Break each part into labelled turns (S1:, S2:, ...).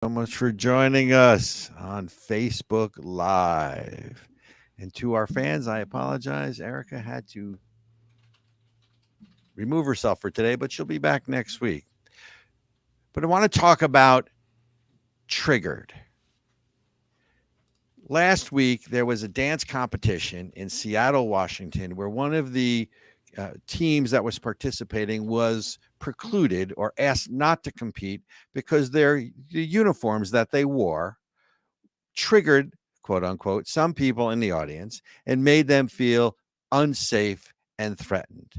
S1: So much for joining us on Facebook Live. And to our fans, I apologize. Ericka had to remove herself for today, but she'll be back next week. But I want to talk about triggered. Last week, there was a dance competition in Seattle, Washington, where one of the teams that was participating was precluded or asked not to compete because the uniforms that they wore triggered, quote unquote, some people in the audience and made them feel unsafe and threatened.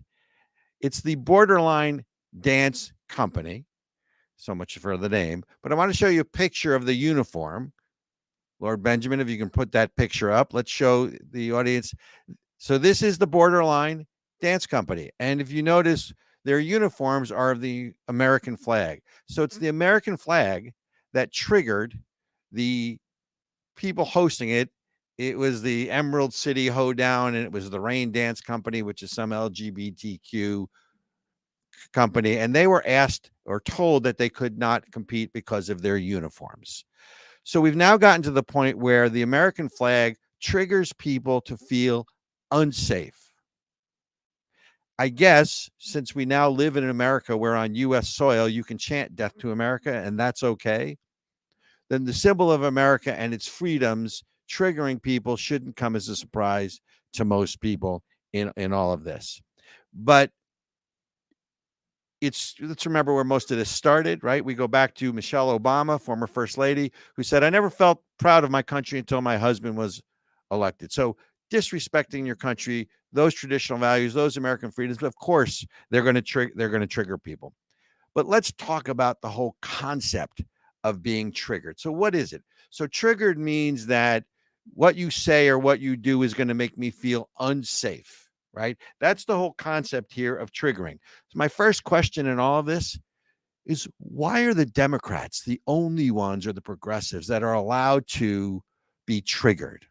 S1: It's the Borderline Dance Company. So much for the name. But I want to show you a picture of the uniform. Lord Benjamin, if you can put that picture up, let's show the audience. So this is the Borderline Dance Company. And if you notice, their uniforms are of the American flag. So it's the American flag that triggered the people hosting it. It was the Emerald City Hoedown, and it was the Rain Dance Company, which is some LGBTQ company. And they were asked or told that they could not compete because of their uniforms. So we've now gotten to the point where the American flag triggers people to feel unsafe. I guess since we now live in America, we're on US soil, you can chant death to America, and that's okay. Then the symbol of America and its freedoms triggering people shouldn't come as a surprise to most people in all of this. But let's remember where most of this started, right? We go back to Michelle Obama, former first lady, who said, "I never felt proud of my country until my husband was elected." So disrespecting your country, those traditional values, those American freedoms, of course, they're going to trigger people. But let's talk about the whole concept of being triggered. So what is it? So triggered means that what you say or what you do is going to make me feel unsafe, right? That's the whole concept here of triggering. So my first question in all of this is, why are the Democrats the only ones, or the progressives, that are allowed to be triggered?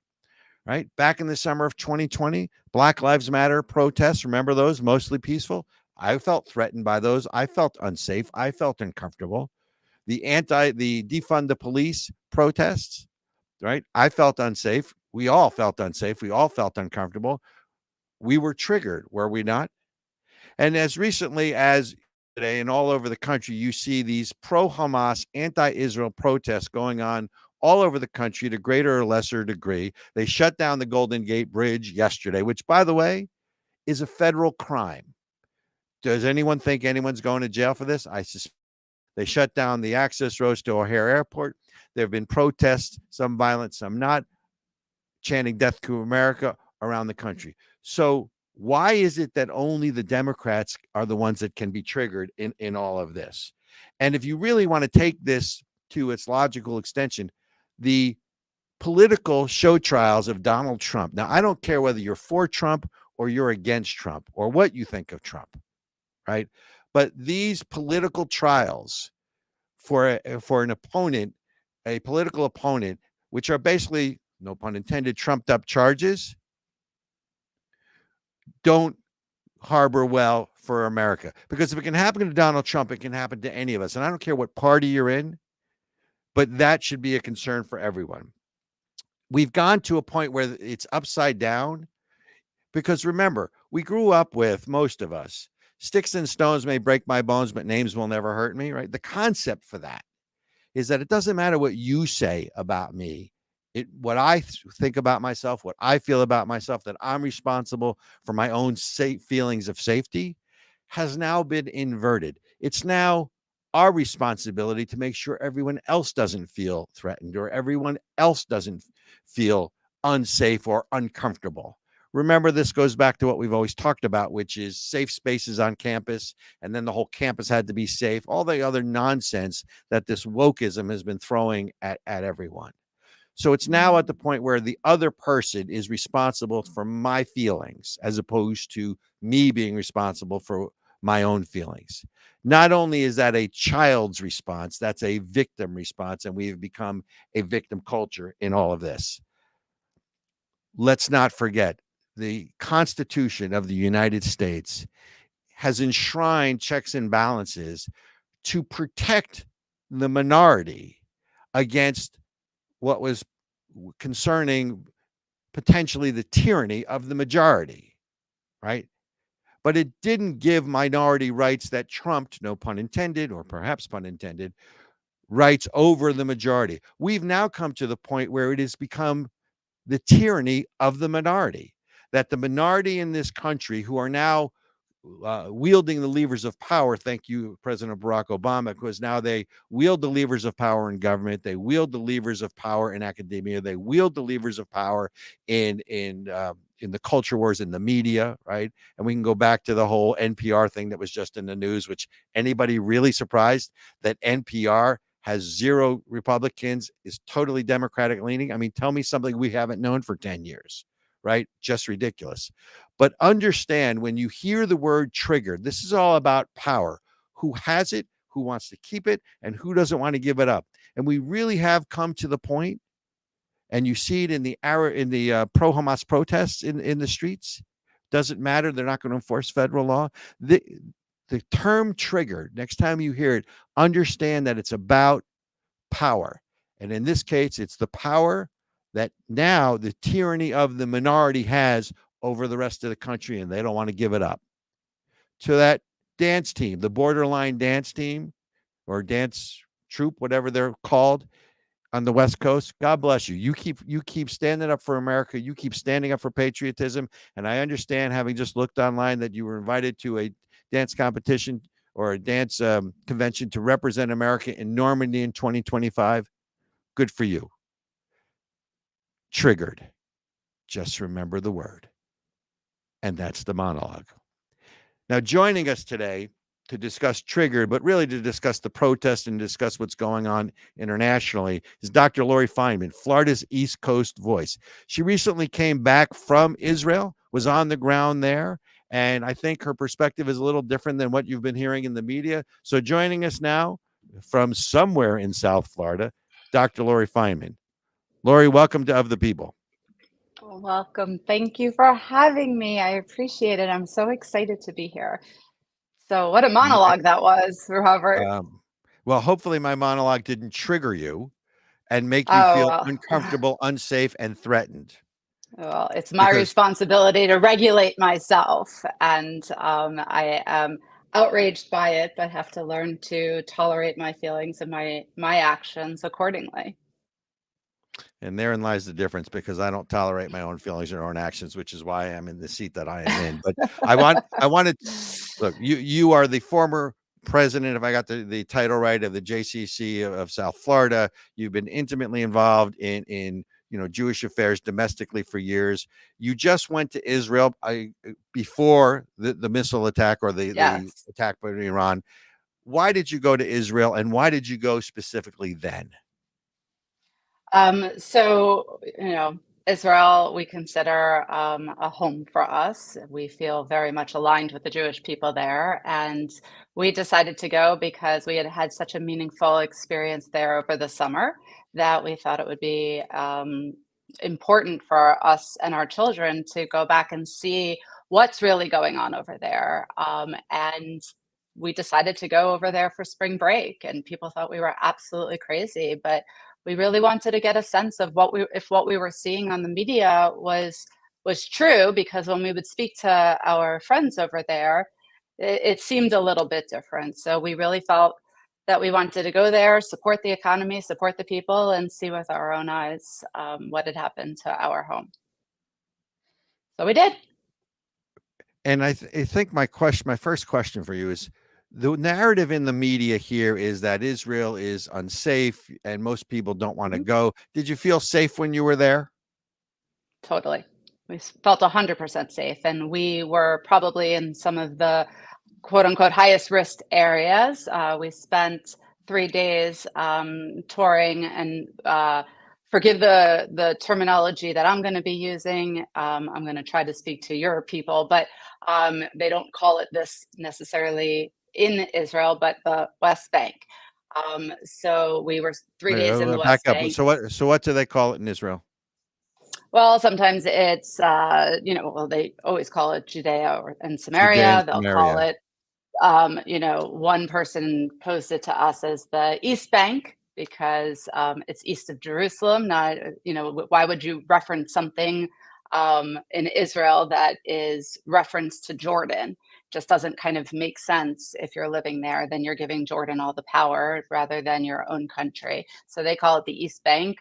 S1: Right? Back in the summer of 2020, Black Lives Matter protests, remember those, mostly peaceful? I felt threatened by those. I felt unsafe. I felt uncomfortable. The defund the police protests, right? I felt unsafe. We all felt unsafe. We all felt uncomfortable. We were triggered, were we not? And as recently as today and all over the country, you see these pro Hamas, anti Israel protests going on all over the country to greater or lesser degree. They shut down the Golden Gate Bridge yesterday, which, by the way, is a federal crime. Does anyone think anyone's going to jail for this? I suspect. They shut down the access roads to O'Hare Airport. There have been protests, some violent, some not, chanting death to America around the country. So why is it that only the Democrats are the ones that can be triggered in all of this? And if you really want to take this to its logical extension, the political show trials of Donald Trump. Now, I don't care whether you're for Trump or you're against Trump or what you think of Trump, right? But these political trials for an opponent, a political opponent, which are basically, no pun intended, trumped up charges, don't harbor well for America. Because if it can happen to Donald Trump, it can happen to any of us. And I don't care what party you're in, but that should be a concern for everyone. We've gone to a point where it's upside down, because remember, we grew up with, most of us, sticks and stones may break my bones, but names will never hurt me, right? The concept for that is that it doesn't matter what you say about me. What I think about myself, what I feel about myself, that I'm responsible for my own safe feelings of safety, has now been inverted. It's now our responsibility to make sure everyone else doesn't feel threatened or everyone else doesn't feel unsafe or uncomfortable. Remember, this goes back to what we've always talked about, which is safe spaces on campus, and then the whole campus had to be safe, all the other nonsense that this wokeism has been throwing at everyone. So it's now at the point where the other person is responsible for my feelings as opposed to me being responsible for my own feelings. Not only is that a child's response, that's a victim response, and we've become a victim culture in all of this. Let's not forget, the Constitution of the United States has enshrined checks and balances to protect the minority against what was concerning potentially the tyranny of the majority, right? But it didn't give minority rights that trumped, no pun intended, or perhaps pun intended, rights over the majority. We've now come to the point where it has become the tyranny of the minority, that the minority in this country who are now wielding the levers of power. Thank you, President Barack Obama, because now they wield the levers of power in government. They wield the levers of power in academia. They wield the levers of power in the culture wars in the media, right? And we can go back to the whole NPR thing that was just in the news. Which anybody really surprised that NPR has zero Republicans, is totally Democratic leaning? I mean, tell me something we haven't known for 10 years, right? Just ridiculous. But understand, when you hear the word triggered, this is all about power. Who has it, who wants to keep it, and who doesn't want to give it up. And we really have come to the point, and you see it in the pro-Hamas protests in the streets. Doesn't matter. They're not going to enforce federal law. The term triggered, next time you hear it, understand that it's about power. And in this case, it's the power that now the tyranny of the minority has over the rest of the country, and they don't want to give it up. To that dance team, the borderline dance team or dance troupe, whatever they're called on the West Coast, God bless you. You keep standing up for America. You keep standing up for patriotism. And I understand, having just looked online, that you were invited to a dance competition or a dance convention to represent America in Normandy in 2025. Good for you. Triggered. Just remember the word. And that's the monologue. Now, joining us today to discuss triggered, but really to discuss the protest and discuss what's going on internationally, is Dr. Lori Fineman, Florida's East Coast voice. She recently came back from Israel, was on the ground there, and I think her perspective is a little different than what you've been hearing in the media. So joining us now from somewhere in South Florida, Dr. Lori Fineman. Lori, welcome to Of the People.
S2: Welcome. Thank you for having me. I appreciate it. I'm so excited to be here. So what a monologue that was, Robert.
S1: Well, hopefully my monologue didn't trigger you and make you feel uncomfortable, unsafe, and threatened.
S2: Well, it's my responsibility to regulate myself, and I am outraged by it, but have to learn to tolerate my feelings and my actions accordingly.
S1: And therein lies the difference, because I don't tolerate my own feelings or own actions, which is why I'm in the seat that I am in. But I wanted, look, you are the former president, if I got the title right, of the JCC of South Florida. You've been intimately involved in Jewish affairs domestically for years. You just went to Israel before the missile attack or the attack by Iran. Why did you go to Israel, and why did you go specifically then?
S2: So, Israel, we consider a home for us. We feel very much aligned with the Jewish people there. And we decided to go because we had had such a meaningful experience there over the summer that we thought it would be important for us and our children to go back and see what's really going on over there. And we decided to go over there for spring break, and people thought we were absolutely crazy, but we really wanted to get a sense of if what we were seeing on the media was true, because when we would speak to our friends over there, it seemed a little bit different. So we really felt that we wanted to go there, support the economy, support the people, and see with our own eyes what had happened to our home. So we did.
S1: And I think my first question for you is, the narrative in the media here is that Israel is unsafe and most people don't want to go. Did you feel safe when you were there?
S2: Totally. We felt 100% safe. And we were probably in some of the quote unquote highest risk areas. We spent 3 days touring, and forgive the terminology that I'm going to be using. I'm going to try to speak to your people, but they don't call it this necessarily in Israel, but the West Bank. So we were 3 days in the West Bank.
S1: So what do they call it in Israel?
S2: Well, sometimes it's they always call it Judea and Samaria. They'll call it one person posed it to us as the East Bank, because it's east of Jerusalem. Not, why would you reference something in Israel that is reference to Jordan? Just doesn't kind of make sense. If you're living there, then you're giving Jordan all the power rather than your own country. So they call it the East Bank.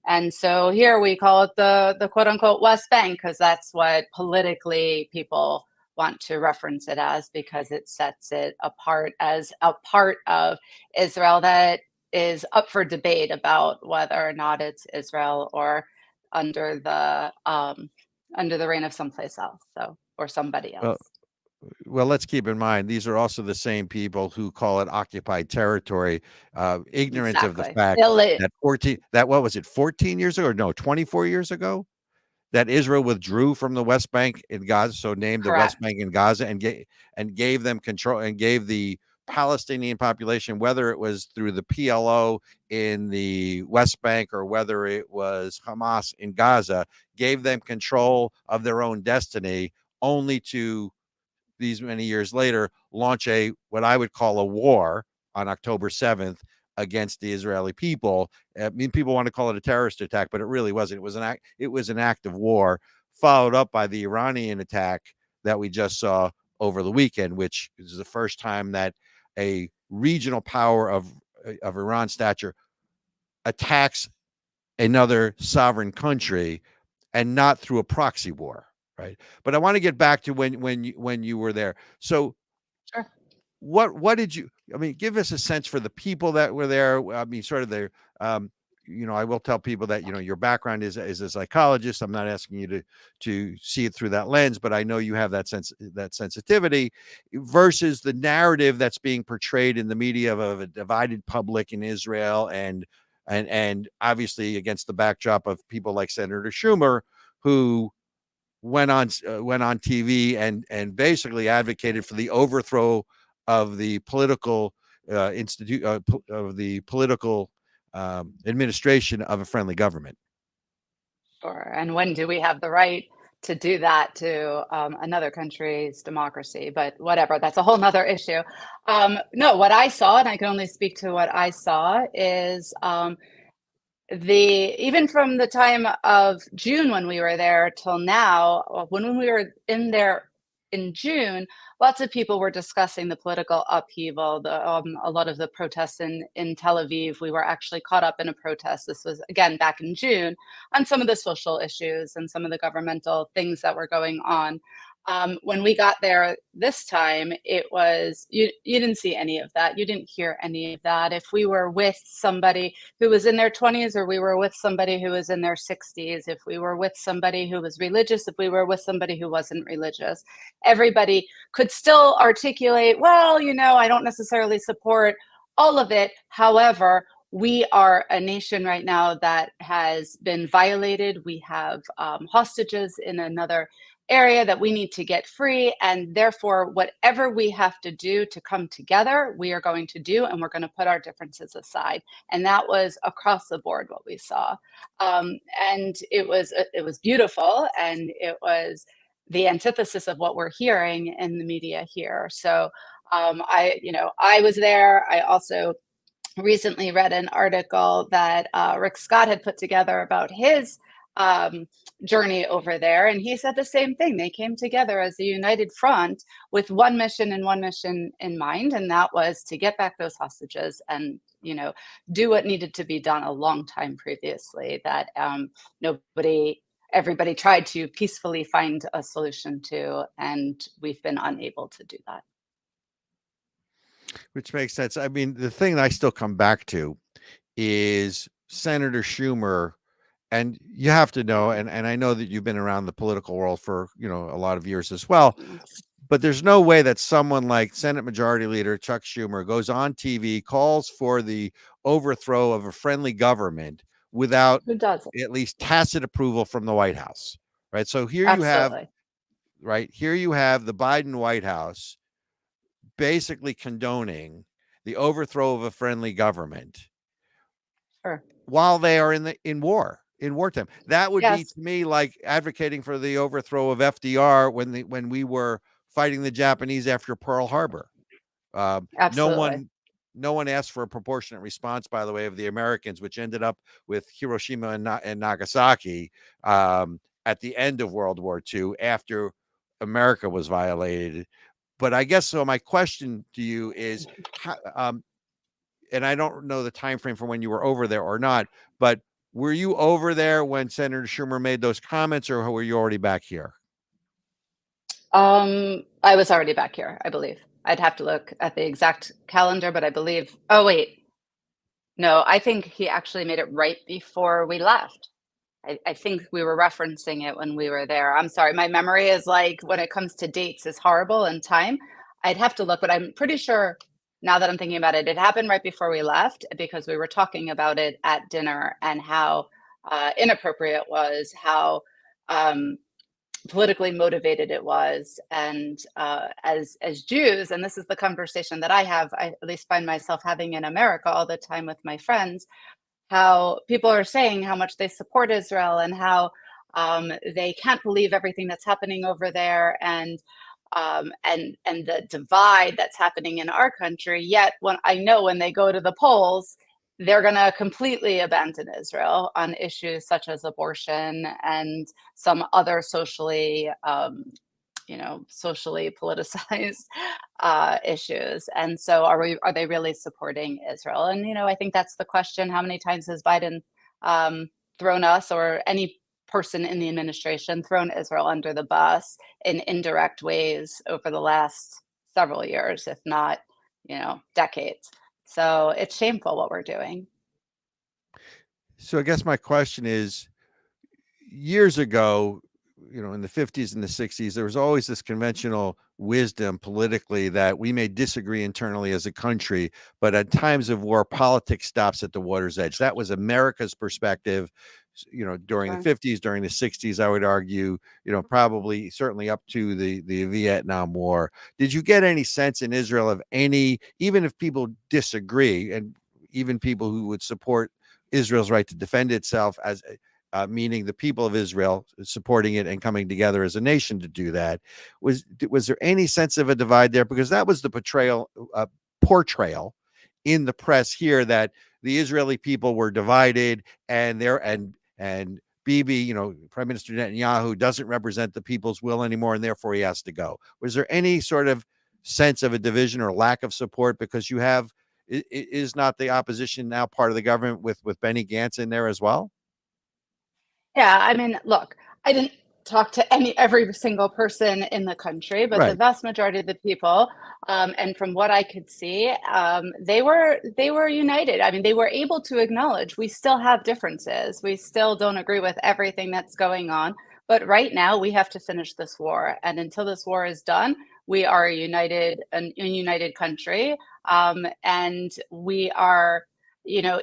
S2: And so here we call it the quote unquote West Bank, because that's what politically people want to reference it as, because it sets it apart as a part of Israel that is up for debate about whether or not it's Israel or under the reign of someplace else, or somebody
S1: Well,
S2: else.
S1: well, let's keep in mind these are also the same people who call it occupied territory, ignorant of the
S2: Exactly.
S1: fact that what was it, 14 years ago, or no, 24 years ago, that Israel withdrew from the West Bank in Gaza, so named the West
S2: Correct.
S1: Bank in Gaza, and gave them control, and gave the Palestinian population, whether it was through the PLO in the West Bank or whether it was Hamas in Gaza, gave them control of their own destiny, only to these many years later launch what I would call a war on October 7th against the Israeli people. I mean, people want to call it a terrorist attack, but it really wasn't. It was an act of war, followed up by the Iranian attack that we just saw over the weekend, which is the first time that a regional power of Iran stature attacks another sovereign country, and not through a proxy war, right? But I want to get back to when you were there. So
S2: Sure.
S1: what did you, I mean, give us a sense for the people that were there. I mean, sort of the I will tell people that your background is a psychologist. I'm not asking you to see it through that lens, but I know you have that sensitivity versus the narrative that's being portrayed in the media of a divided public in Israel, and obviously against the backdrop of people like Senator Schumer, who went on TV and basically advocated for the overthrow of the political institute of the political administration of a friendly government.
S2: Sure. And when do we have the right to do that to another country's democracy? But whatever, that's a whole nother issue. No, what I saw, and I can only speak to what I saw, is even from the time of June when we were there till now, when we were in there in June, lots of people were discussing the political upheaval, a lot of the protests in Tel Aviv. We were actually caught up in a protest. This was, again, back in June, on some of the social issues and some of the governmental things that were going on. When we got there this time, it was, you didn't see any of that. You didn't hear any of that. If we were with somebody who was in their 20s, or we were with somebody who was in their 60s, if we were with somebody who was religious, if we were with somebody who wasn't religious, everybody could still articulate, well, I don't necessarily support all of it. However, we are a nation right now that has been violated. We have hostages in another area that we need to get free, and therefore whatever we have to do to come together, we are going to do, and we're going to put our differences aside. And that was across the board what we saw, and it was beautiful, and it was the antithesis of what we're hearing in the media here. So I was there. I also recently read an article that Rick Scott had put together about his journey over there, and he said the same thing. They came together as a united front with one mission and one mission in mind, and that was to get back those hostages and do what needed to be done a long time previously, that everybody tried to peacefully find a solution to, and we've been unable to do that.
S1: Which makes sense. I mean, the thing that I still come back to is Senator Schumer, and you have to know, and I know that you've been around the political world for a lot of years as well, but there's no way that someone like Senate Majority Leader Chuck Schumer goes on TV, calls for the overthrow of a friendly government without
S2: Who doesn't?
S1: at least tacit approval from the White House, right? So here you have,
S2: Absolutely.
S1: right here you have the Biden White House basically condoning the overthrow of a friendly government
S2: Sure.
S1: while they are in wartime. That would be
S2: Yes.
S1: to me like advocating for the overthrow of FDR when we were fighting the Japanese after Pearl Harbor. No
S2: Absolutely.
S1: one no one asked for a proportionate response, by the way, of the Americans, which ended up with Hiroshima and Nagasaki at the end of World War II after America was violated. But I guess so. My question to you is, how, and I don't know the time frame for when you were over there or not, but were you over there when Senator Schumer made those comments, or were you already back here?
S2: I was already back here, I believe. I'd have to look at the exact calendar, but I believe, oh wait, no, I think he actually made it right before we left. I think we were referencing it when we were there. I'm sorry, my memory is like, when it comes to dates, is horrible and time. I'd have to look, but I'm pretty sure now that I'm thinking about it, it happened right before we left because we were talking about it at dinner and how inappropriate it was, how um, politically motivated it was. And as Jews, and this is the conversation that I at least find myself having in America all the time with my friends, how people are saying how much they support Israel and how they can't believe everything that's happening over there, and the divide that's happening in our country. Yet when I know when they go to the polls, they're going to completely abandon Israel on issues such as abortion and some other socially socially politicized issues. And so are they really supporting Israel? And I think that's the question. How many times has Biden thrown us, or any person in the administration, thrown Israel under the bus in indirect ways over the last several years, if not decades? So it's shameful what we're doing.
S1: So I guess my question is, years ago, in the 50s and the 60s, there was always this conventional wisdom politically that we may disagree internally as a country, but at times of war, politics stops at the water's edge. That was America's perspective, during the
S2: Sure.
S1: 50s, during the 60s, I would argue, probably certainly up to the Vietnam War. Did you get any sense in Israel of any, even if people disagree, and even people who would support Israel's right to defend itself, as meaning the people of Israel supporting it and coming together as a nation to do that? Was there any sense of a divide there? Because that was the portrayal in the press here, that the Israeli people were divided, and Bibi, Prime Minister Netanyahu, doesn't represent the people's will anymore, and therefore he has to go. Was there any sort of sense of a division or lack of support? Because is not the opposition now part of the government with Benny Gantz in there as well?
S2: Yeah, I mean, look, I didn't talk to every single person in the country, but the
S1: Right.
S2: vast majority of the people, and from what I could see, they were united. I mean, they were able to acknowledge we still have differences. We still don't agree with everything that's going on, but right now we have to finish this war, and until this war is done, we are a united country, and we are,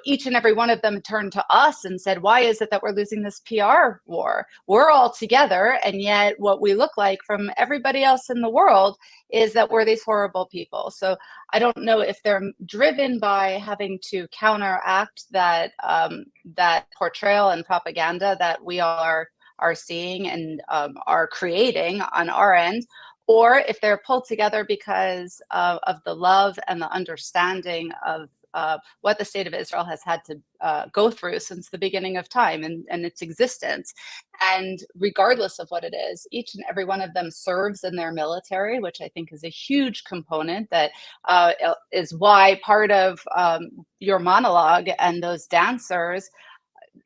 S2: each and every one of them turned to us and said, why is it that we're losing this PR war? We're all together, and yet what we look like from everybody else in the world is that we're these horrible people. So I don't know if they're driven by having to counteract that portrayal and propaganda that we are seeing and are creating on our end, or if they're pulled together because of the love and the understanding of what the state of Israel has had to go through since the beginning of time and its existence. And regardless of what it is, each and every one of them serves in their military, which I think is a huge component that is why part of your monologue and those dancers,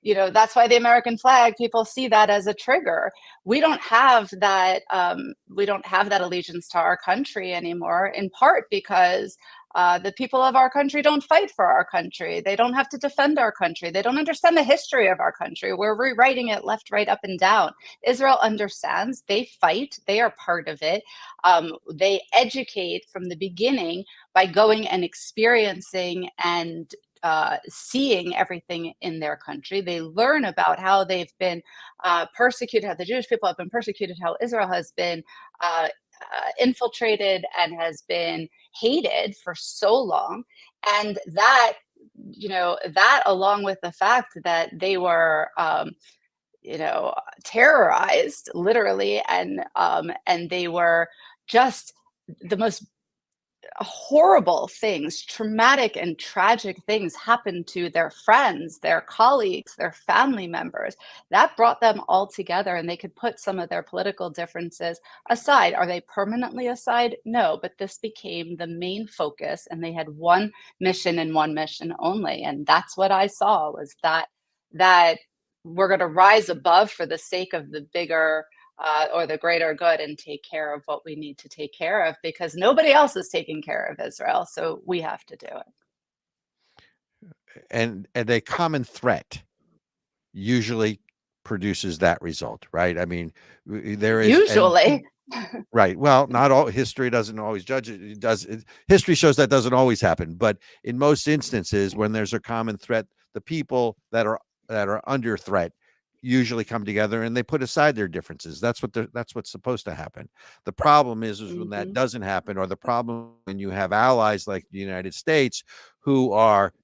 S2: that's why the American flag, people see that as a trigger. We don't have that allegiance to our country anymore, in part because the people of our country don't fight for our country. They don't have to defend our country. They don't understand the history of our country. We're rewriting it left, right, up, and down. Israel understands. They fight. They are part of it. They educate from the beginning by going and experiencing and seeing everything in their country. They learn about how they've been persecuted, how the Jewish people have been persecuted, how Israel has been infiltrated and has been hated for so long. And that, that along with the fact that they were, terrorized literally, and they were just the most horrible things, traumatic and tragic things happen to their friends, their colleagues, their family members. That brought them all together and they could put some of their political differences aside. Are they permanently aside? No, but this became the main focus and they had one mission and one mission only. And that's what I saw was that we're going to rise above for the sake of the bigger or the greater good and take care of what we need to take care of because nobody else is taking care of Israel. So we have to do it.
S1: And a common threat usually produces that result, right? I mean, there is
S2: Usually.
S1: Right. Well, not all history doesn't always judge it. History shows that doesn't always happen, but in most instances, when there's a common threat, the people that are under threat usually come together and they put aside their differences. That's what's supposed to happen. The problem is when that doesn't happen, or the problem when you have allies like the United States who are,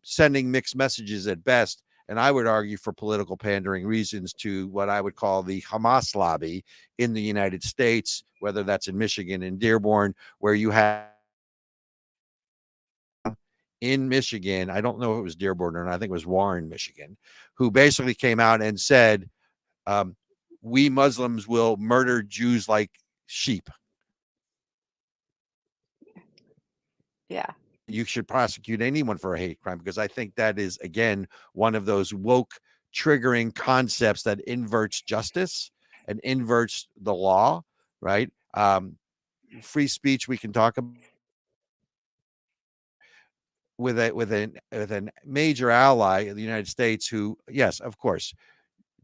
S1: sending mixed messages at best. And I would argue for political pandering reasons to what I would call the Hamas lobby in the United States, whether that's in Michigan, in Dearborn, where you have in Michigan, I don't know if it was Dearborn or not, I think it was Warren, Michigan, who basically came out and said, we Muslims will murder Jews like sheep.
S2: Yeah.
S1: You should prosecute anyone for a hate crime, because I think that is, again, one of those woke triggering concepts that inverts justice and inverts the law, right? Free speech, we can talk about with a major ally of the United States who, yes, of course,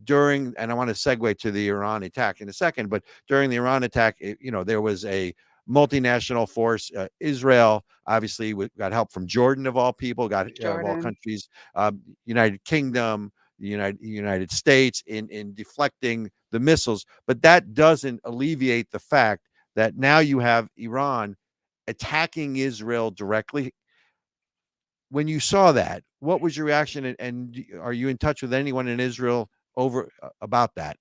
S1: and I want to segue to the Iran attack in a second, but during the Iran attack, there was a multinational force. Israel obviously got help from Jordan, of all people, of all countries, United Kingdom, the United States in deflecting the missiles. But that doesn't alleviate the fact that now you have Iran attacking Israel directly. When you saw that, what was your reaction? And are you in touch with anyone in Israel about that?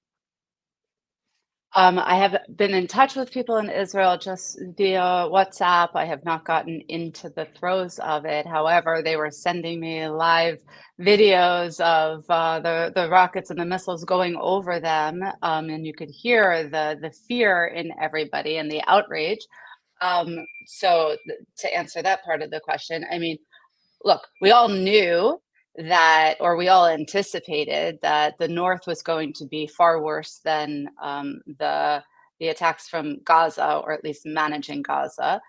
S2: I have been in touch with people in Israel just via WhatsApp. I have not gotten into the throes of it. However, they were sending me live videos of the rockets and the missiles going over them, and you could hear the fear in everybody and the outrage. So to answer that part of the question, I mean, look, we all knew that, or we all anticipated that the North was going to be far worse than the attacks from Gaza, or at least managing Gaza,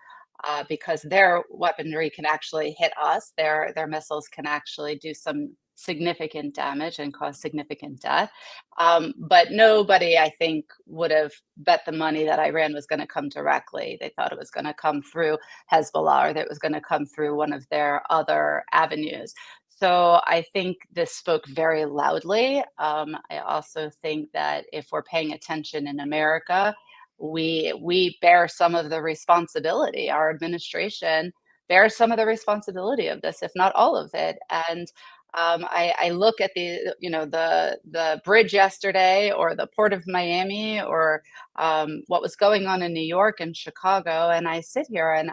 S2: because their weaponry can actually hit us. Their missiles can actually do some significant damage and cause significant death. But nobody, I think, would have bet the money that Iran was going to come directly. They thought it was going to come through Hezbollah, or that it was going to come through one of their other avenues. So I think this spoke very loudly. I also think that if we're paying attention in America, we bear some of the responsibility. Our administration bears some of the responsibility of this, if not all of it. And I look at the bridge yesterday, or the port of Miami, or what was going on in New York and Chicago, and I sit here and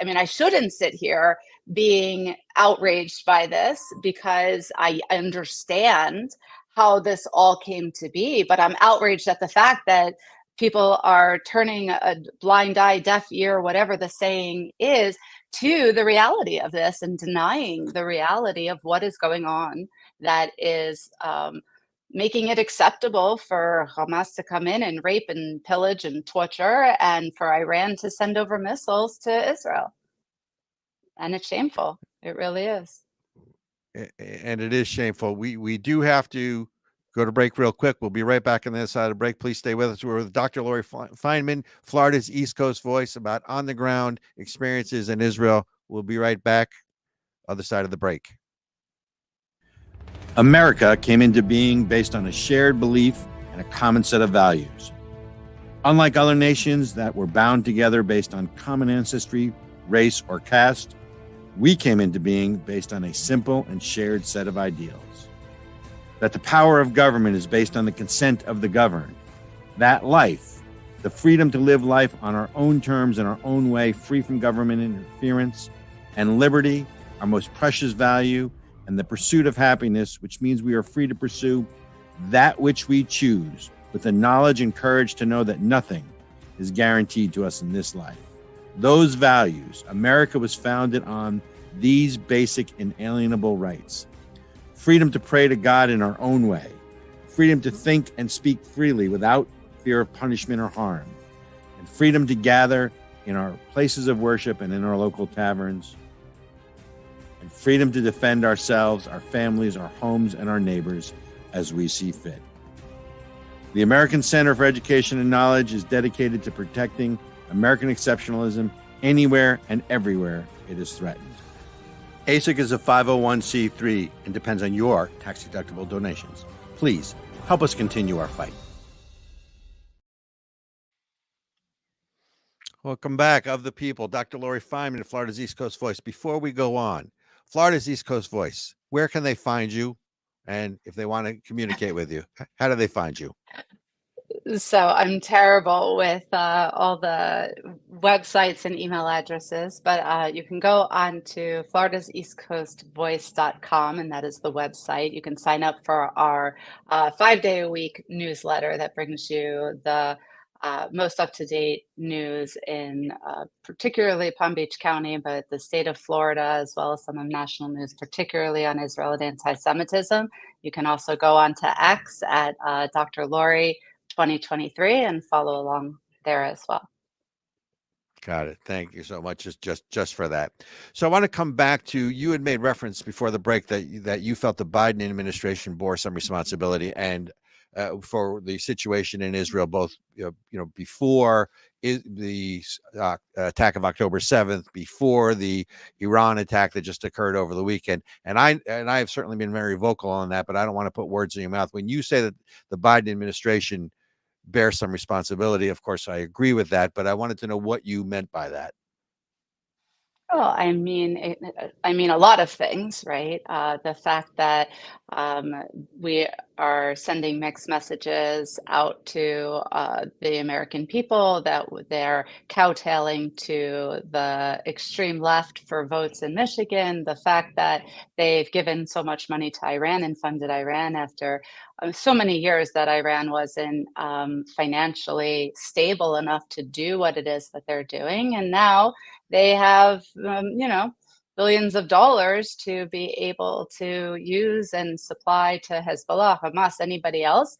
S2: I mean, I shouldn't sit here being outraged by this, because I understand how this all came to be, but I'm outraged at the fact that people are turning a blind eye, deaf ear, whatever the saying is, to the reality of this and denying the reality of what is going on that is making it acceptable for Hamas to come in and rape and pillage and torture, and for Iran to send over missiles to Israel. And it's shameful. It really is.
S1: And it is shameful. We do have to go to break real quick. We'll be right back on the other side of the break. Please stay with us. We're with Dr. Lori Fineman, Florida's East Coast voice, about on-the-ground experiences in Israel. We'll be right back, other side of the break.
S3: America came into being based on a shared belief and a common set of values. Unlike other nations that were bound together based on common ancestry, race, or caste, we came into being based on a simple and shared set of ideals. That the power of government is based on the consent of the governed. That life, the freedom to live life on our own terms in our own way, free from government interference, and liberty, our most precious value, and the pursuit of happiness, which means we are free to pursue that which we choose with the knowledge and courage to know that nothing is guaranteed to us in this life. Those values, America was founded on these basic inalienable rights: freedom to pray to God in our own way, freedom to think and speak freely without fear of punishment or harm, and freedom to gather in our places of worship and in our local taverns, and freedom to defend ourselves, our families, our homes, and our neighbors as we see fit. The American Center for Education and Knowledge is dedicated to protecting American exceptionalism anywhere and everywhere it is threatened. ASIC is a 501c3 and depends on your tax-deductible donations. Please help us continue our fight.
S1: Welcome back, Of the People. Dr. Lori Fineman, Florida's East Coast Voice. Before we go on, Florida's East Coast Voice, where can they find you? And if they want to communicate with you, how do they find you?
S2: So I'm terrible with all the websites and email addresses, but you can go on to floridaseastcoastvoice.com, and that is the website. You can sign up for our 5-day-a-week newsletter that brings you the most up-to-date news in particularly Palm Beach County, but the state of Florida, as well as some of national news, particularly on Israel and anti-Semitism. You can also go on to X at Dr. Lori 2023 and follow along there as well.
S1: Got it. Thank you so much. Just for that. So I want to come back to, you had made reference before the break that you felt the Biden administration bore some responsibility and for the situation in Israel, both before the attack of October 7th, before the Iran attack that just occurred over the weekend. And I have certainly been very vocal on that, but I don't want to put words in your mouth. When you say that the Biden administration bear some responsibility, of course, I agree with that, but I wanted to know what you meant by that.
S2: Well, I mean a lot of things, right? The fact that we are sending mixed messages out to the American people, that they're kowtowing to the extreme left for votes in Michigan, the fact that they've given so much money to Iran and funded Iran after so many years that Iran wasn't financially stable enough to do what it is that they're doing. And now they have, billions of dollars to be able to use and supply to Hezbollah, Hamas, anybody else,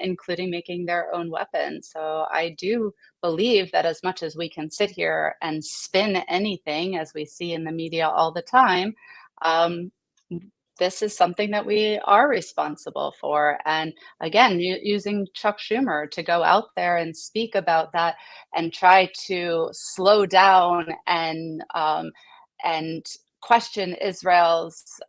S2: including making their own weapons. So I do believe that as much as we can sit here and spin anything, as we see in the media all the time, this is something that we are responsible for. And again, using Chuck Schumer to go out there and speak about that and try to slow down and question Israel's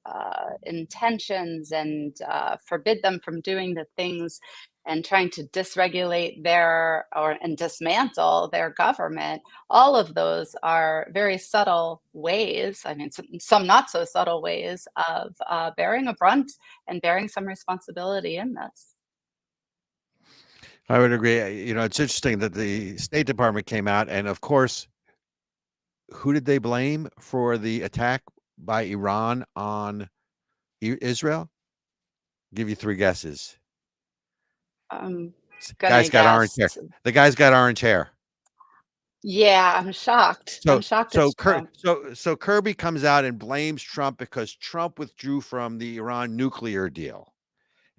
S2: intentions and forbid them from doing the things and trying to dysregulate and dismantle their government. All of those are very subtle ways, I mean, some not so subtle ways of bearing a brunt and bearing some responsibility in this.
S1: I would agree. It's interesting that the State Department came out, and of course, who did they blame for the attack by Iran on Israel? I'll give you 3 guesses. Guy's got orange hair. The guy's got orange hair.
S2: Yeah, I'm shocked. I'm shocked.
S1: So Kirby comes out and blames Trump because Trump withdrew from the Iran nuclear deal.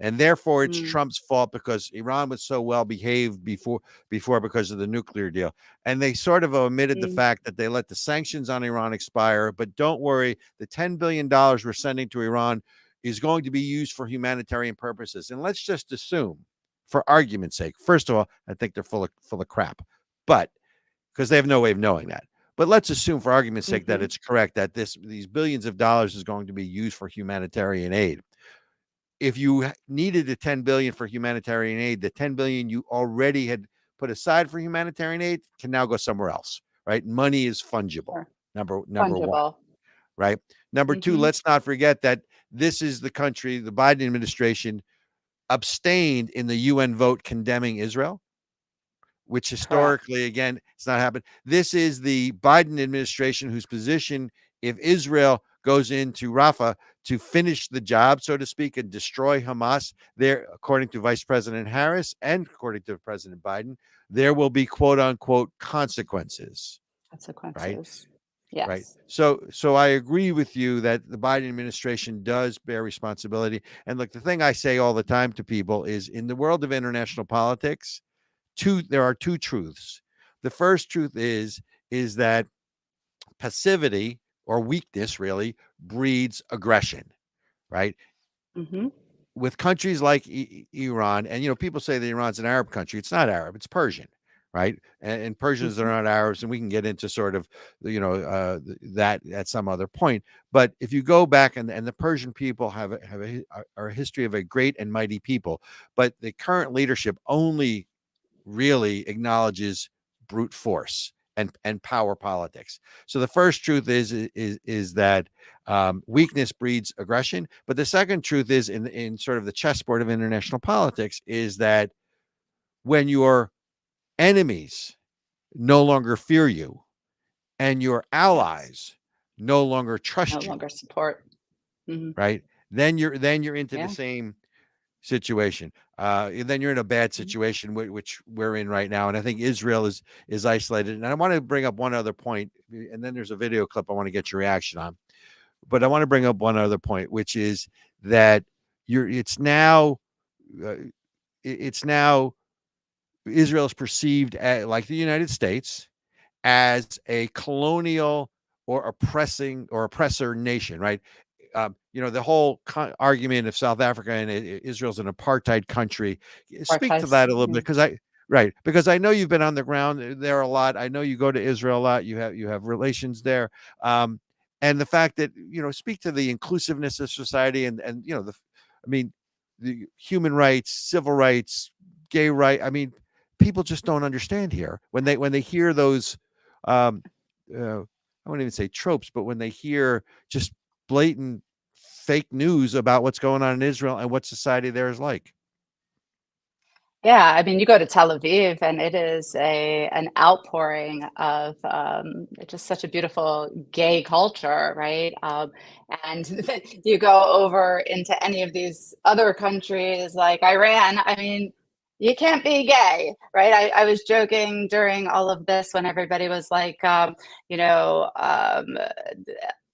S1: And therefore it's Trump's fault because Iran was so well behaved before because of the nuclear deal. And they sort of omitted the fact that they let the sanctions on Iran expire. But don't worry, the $10 billion we're sending to Iran is going to be used for humanitarian purposes. And let's just assume, for argument's sake, first of all, I think they're full of crap, but because they have no way of knowing that. But let's assume, for argument's sake, that it's correct that these billions of dollars is going to be used for humanitarian aid. If you needed the $10 billion for humanitarian aid, the $10 billion you already had put aside for humanitarian aid can now go somewhere else, right? Money is fungible. Number one, right? Number two, let's not forget that this is the country, the Biden administration abstained in the UN vote condemning Israel. which historically, again, it's not happened. This is the Biden administration whose position, if Israel goes into Rafah to finish the job, so to speak, and destroy Hamas, there, according to Vice President Harris and according to President Biden, there will be quote unquote consequences.
S2: Consequences.
S1: Right?
S2: Yes.
S1: Right. So I agree with you that the Biden administration does bear responsibility. And look, the thing I say all the time to people is, in the world of international politics, there are two truths. The first truth is that passivity or weakness really breeds aggression, right?
S2: Mm-hmm.
S1: With countries like Iran, and people say that Iran's an Arab country. It's not Arab, it's Persian, right? And Persians are not Arabs, and we can get into sort of that at some other point. But if you go back, and the Persian people are a history of a great and mighty people, but the current leadership only really acknowledges brute force and power politics. So the first truth is that weakness breeds aggression. But the second truth is, in sort of the chessboard of international politics, is that when your enemies no longer fear you and your allies no longer trust you,
S2: no longer support,
S1: right? Then you're into the same situation. Then you're in a bad situation, which we're in right now. And I think Israel is isolated. And I want to bring up one other point, and then there's a video clip I want to get your reaction on. But I want to bring up one other point, which is that it's now Israel is perceived like the United States as a colonial or oppressor nation, right? The whole argument of South Africa and Israel's an apartheid country. Speak to that a little bit, because I know you've been on the ground there a lot. I know you go to Israel a lot. You have relations there, and the fact that speak to the inclusiveness of society and the human rights, civil rights, gay rights. I mean, people just don't understand here when they hear those. I won't even say tropes, but when they hear just blatant fake news about what's going on in Israel and what society there is like.
S2: Yeah, I mean, you go to Tel Aviv, and it is an outpouring of just such a beautiful gay culture, right? And you go over into any of these other countries like Iran. I mean, you can't be gay, right? I was joking during all of this when everybody was like,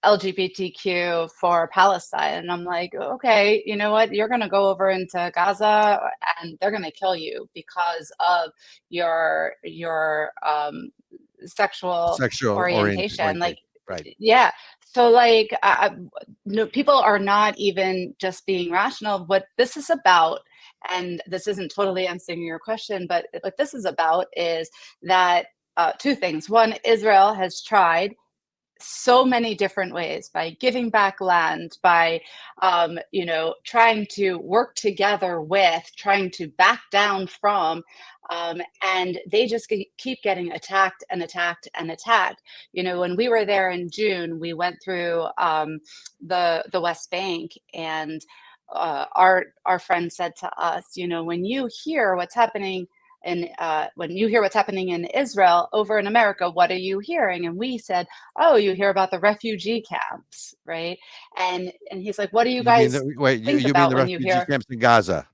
S2: LGBTQ for Palestine. And I'm like, okay, you know what? You're going to go over into Gaza and they're going to kill you because of your sexual orientation. Like,
S1: right.
S2: Yeah. So like, no, people are not even just being rational. What this is about, and this isn't totally answering your question, but what this is about is that two things. One, Israel has tried so many different ways by giving back land, by trying to work together with, trying to back down from, and they just keep getting attacked and attacked and attacked. When we were there in June, we went through the West Bank, and our friend said to us, when you hear what's happening in Israel, over in America, what are you hearing? And we said, oh, you hear about the refugee camps, right? And he's like, what do you guys think about when you hear
S1: refugee camps in Gaza?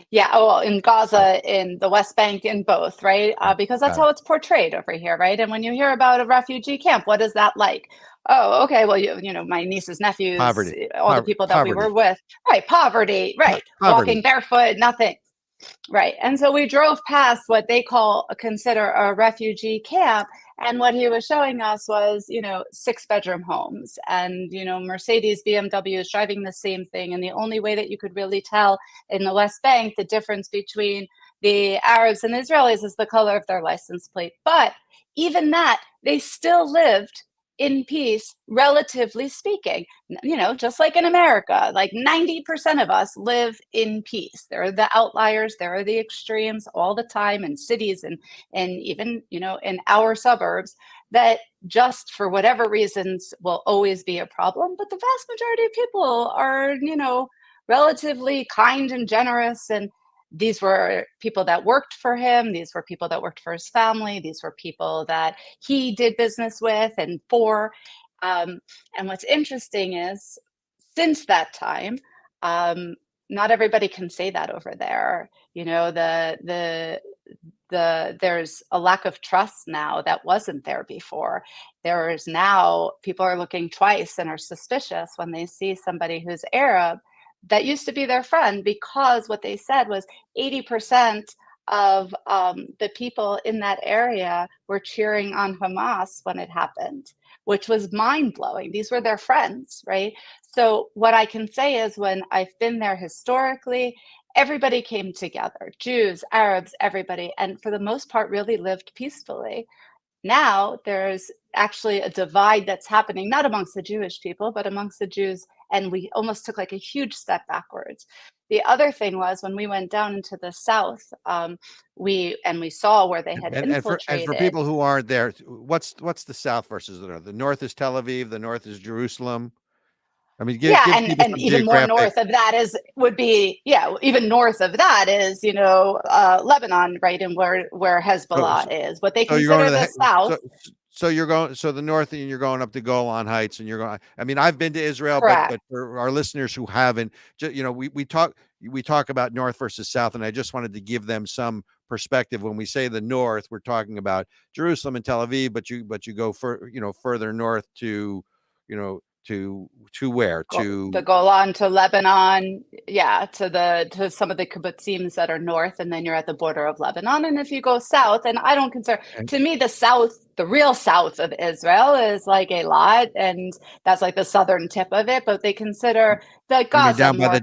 S2: Yeah, well, in Gaza, in the West Bank, in both, right? Because that's how it's portrayed over here, right? And when you hear about a refugee camp, what is that like? Oh, okay. Well, my nieces, nephews, all the people that we were with, right? Poverty, right? Walking barefoot, nothing. Right. And so we drove past what they consider a refugee camp. And what he was showing us was, 6-bedroom homes and, Mercedes, BMWs driving the same thing. And the only way that you could really tell in the West Bank the difference between the Arabs and the Israelis is the color of their license plate. But even that, they still lived in peace, relatively speaking, just like in America, like 90% of us live in peace. There are the outliers, there are the extremes all the time in cities and even, in our suburbs that just for whatever reasons will always be a problem. But the vast majority of people are, relatively kind and generous, and these were people that worked for him. These were people that worked for his family. These were people that he did business with and for. And what's interesting is, since that time, not everybody can say that over there. You know, there's a lack of trust now that wasn't there before. There's now, people are looking twice and are suspicious when they see somebody who's Arab that used to be their friend, because what they said was 80% of the people in that area were cheering on Hamas when it happened, which was mind-blowing. These were their friends, right? So what I can say is, when I've been there historically, everybody came together, Jews, Arabs, everybody, and for the most part really lived peacefully. Now there's actually a divide that's happening, not amongst the Jewish people, but amongst the Jews, and we almost took like a huge step backwards. The other thing was, when we went down into the south, we saw where they had infiltrated.
S1: And for people who aren't there, what's the south versus the north? The north is Tel Aviv, the north is Jerusalem. I mean, give people some
S2: even more north of that even north of that is, you know, Lebanon, right, and where Hezbollah is, what they consider the south.
S1: So you're going, so the north, and you're going up to Golan Heights, and you're going. I mean, I've been to Israel, but for our listeners who haven't, you know, we talk about north versus south, and I just wanted to give them some perspective. When we say the north, we're talking about Jerusalem and Tel Aviv, but you go further north to, you know, to where? To
S2: the Golan, to Lebanon, to some of the kibbutzim that are north, and then you're at the border of Lebanon. And if you go south, and I don't consider, to me, the south, the real south of Israel is like Eilat, and that's like the southern tip of it. But they consider the Gaza
S1: down by the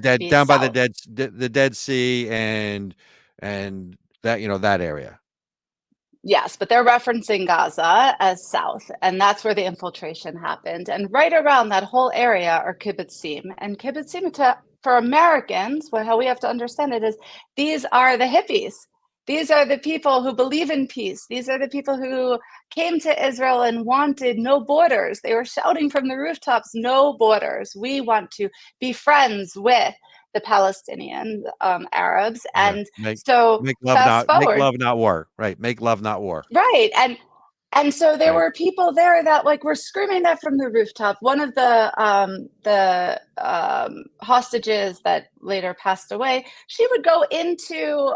S1: Dead Sea, and that, you know, that area.
S2: Yes, but they're referencing Gaza as south, and that's where the infiltration happened. And right around that whole area are kibbutzim. And kibbutzim, for Americans, how we have to understand it is, these are the hippies. These are the people who believe in peace. These are the people who came to Israel and wanted no borders. They were shouting from the rooftops, no borders. We want to be friends with the Palestinian Arabs. And
S1: make
S2: love,
S1: not war, right? Make love, not war.
S2: Right. And so there were people there that like were screaming that from the rooftop. One of the hostages that later passed away, she would go into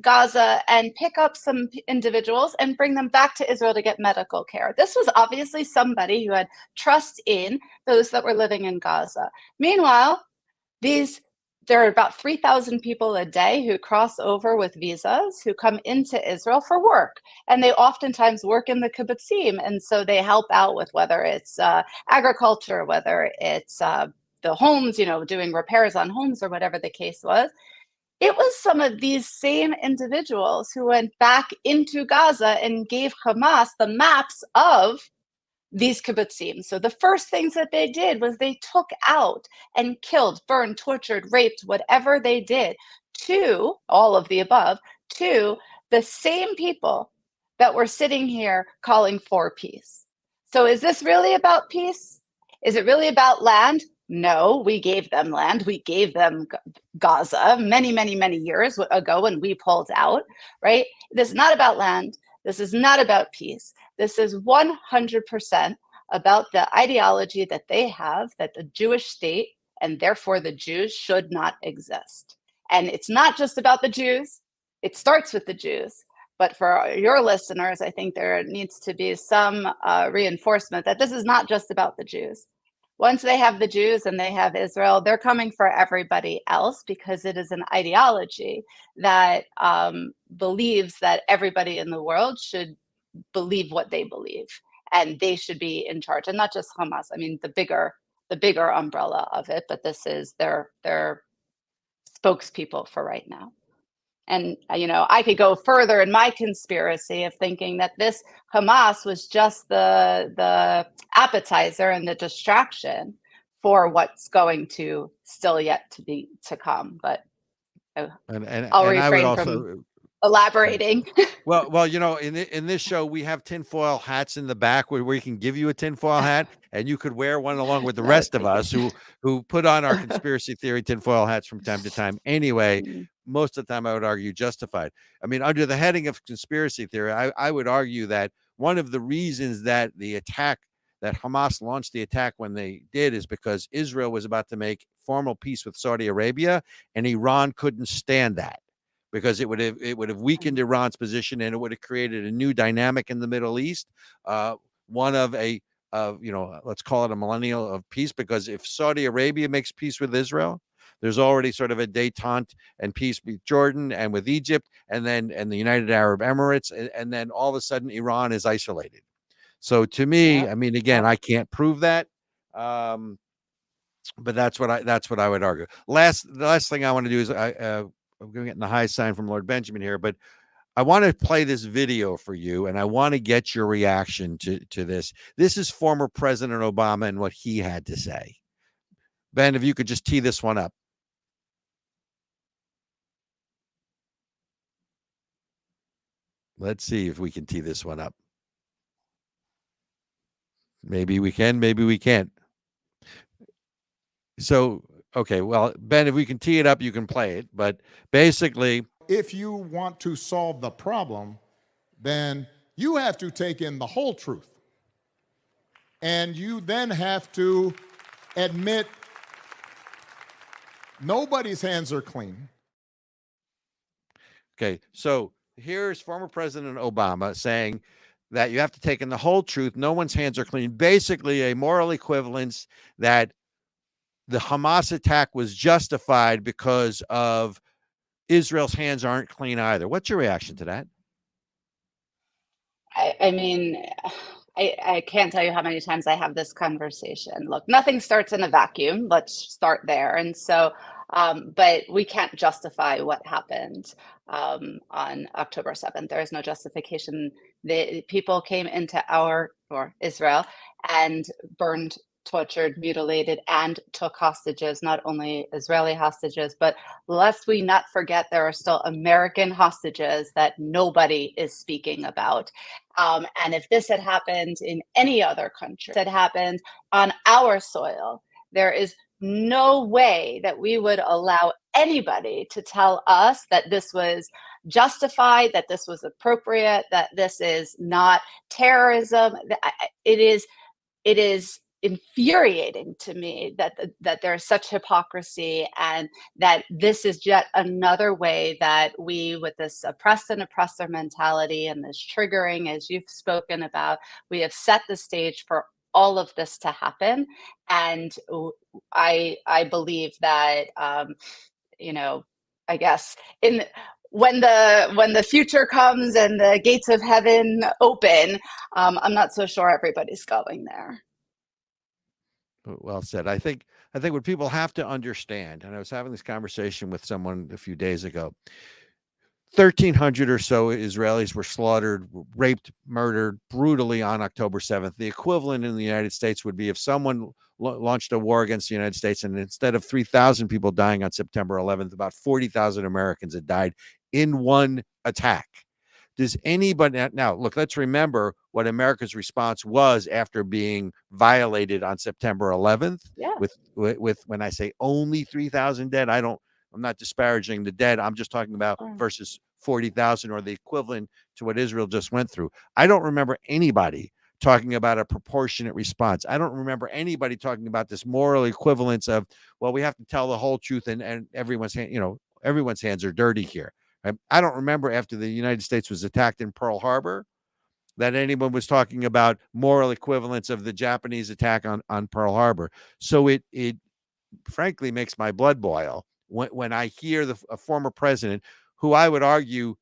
S2: Gaza and pick up some individuals and bring them back to Israel to get medical care. This was obviously somebody who had trust in those that were living in Gaza. Meanwhile, there are about 3,000 people a day who cross over with visas, who come into Israel for work. And they oftentimes work in the kibbutzim. And so they help out with whether it's agriculture, whether it's the homes, you know, doing repairs on homes or whatever the case was. It was some of these same individuals who went back into Gaza and gave Hamas the maps of these kibbutzim. So the first things that they did was they took out and killed, burned, tortured, raped, whatever they did, to all of the above, to the same people that were sitting here calling for peace. So is this really about peace? Is it really about land? No, we gave them land. We gave them Gaza many, many, many years ago when we pulled out, right? This is not about land. This is not about peace. This is 100% about the ideology that they have, that the Jewish state and therefore the Jews should not exist. And it's not just about the Jews. It starts with the Jews. But for your listeners, I think there needs to be some reinforcement that this is not just about the Jews. Once they have the Jews and they have Israel, they're coming for everybody else, because it is an ideology that believes that everybody in the world should believe what they believe, and they should be in charge, and not just Hamas. I mean, the bigger umbrella of it, but this is their spokespeople for right now. And, you know, I could go further in my conspiracy of thinking that this Hamas was just the appetizer and the distraction for what's going to still yet to come. But I'll refrain from elaborating.
S1: Well, you know, in this show, we have tinfoil hats in the back where we can give you a tinfoil hat, and you could wear one along with the rest of us who put on our conspiracy theory tinfoil hats from time to time. Anyway, most of the time I would argue justified. I mean, under the heading of conspiracy theory, I would argue that one of the reasons that that Hamas launched the attack when they did is because Israel was about to make formal peace with Saudi Arabia, and Iran couldn't stand that because it would have weakened Iran's position, and it would have created a new dynamic in the Middle East, one of let's call it a millennial of peace. Because if Saudi Arabia makes peace with Israel, there's already sort of a détente and peace with Jordan and with Egypt, and the United Arab Emirates, and then all of a sudden Iran is isolated. So to me, I mean, again, I can't prove that, but that's what I would argue. The last thing I want to do is I'm going to get the high sign from Lord Benjamin here, but I want to play this video for you, and I want to get your reaction to this. This is former President Obama and what he had to say. Ben, if you could just tee this one up. Let's see if we can tee this one up. Maybe we can, maybe we can't. So, okay, well, Ben, if we can tee it up, you can play it. But basically,
S4: if you want to solve the problem, then you have to take in the whole truth. And you then have to admit nobody's hands are clean.
S1: Okay, so here's former President Obama saying that you have to take in the whole truth. No one's hands are clean. Basically, a moral equivalence that the Hamas attack was justified because of Israel's hands aren't clean either. What's your reaction to that?
S2: I mean, I can't tell you how many times I have this conversation. Look, nothing starts in a vacuum. Let's start there. And so, but we can't justify what happened on October 7th. There is no justification. The people came into Israel and burned, tortured, mutilated, and took hostages, not only Israeli hostages, but lest we not forget, there are still American hostages that nobody is speaking about. And if this had happened in any other country, that happened on our soil, there is no way that we would allow anybody to tell us that this was justified, that this was appropriate, that this is not terrorism. It is infuriating to me that there's such hypocrisy, and that this is yet another way that we, with this oppressed and oppressor mentality and this triggering, as you've spoken about, we have set the stage for all of this to happen. And I believe that I guess when the future comes and the gates of heaven open, I'm not so sure everybody's going there.
S1: Well said. I think what people have to understand, and I was having this conversation with someone a few days ago, 1,300 or so Israelis were slaughtered, raped, murdered brutally on October 7th. The equivalent in the United States would be if someone launched a war against the United States, and instead of 3,000 people dying on September 11th, about 40,000 Americans had died in one attack. Does anybody now look? Let's remember what America's response was after being violated on September 11th.
S2: Yeah.
S1: With when I say only 3,000 dead, I'm not disparaging the dead. I'm just talking about versus 40,000, or the equivalent to what Israel just went through. I don't remember anybody talking about a proportionate response. I don't remember anybody talking about this moral equivalence of, well, we have to tell the whole truth, and everyone's hands are dirty here. I don't remember after the United States was attacked in Pearl Harbor that anyone was talking about moral equivalence of the Japanese attack on Pearl Harbor. So it frankly makes my blood boil when I hear a former president, who I would argue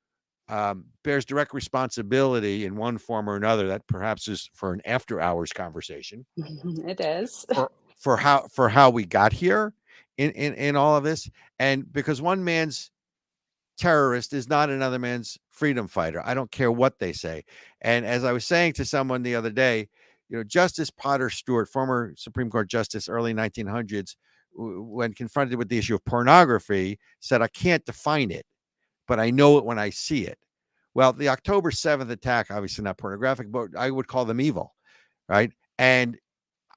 S1: bears direct responsibility in one form or another, that perhaps is for an after hours conversation.
S2: It is
S1: for how we got here in all of this, and because one man's terrorist is not another man's freedom fighter. I don't care what they say. And as I was saying to someone the other day, Justice Potter Stewart, former Supreme Court Justice, early 1900s, when confronted with the issue of pornography, said, I can't define it, but I know it when I see it. Well, the October 7th attack, obviously not pornographic, but I would call them evil, right? And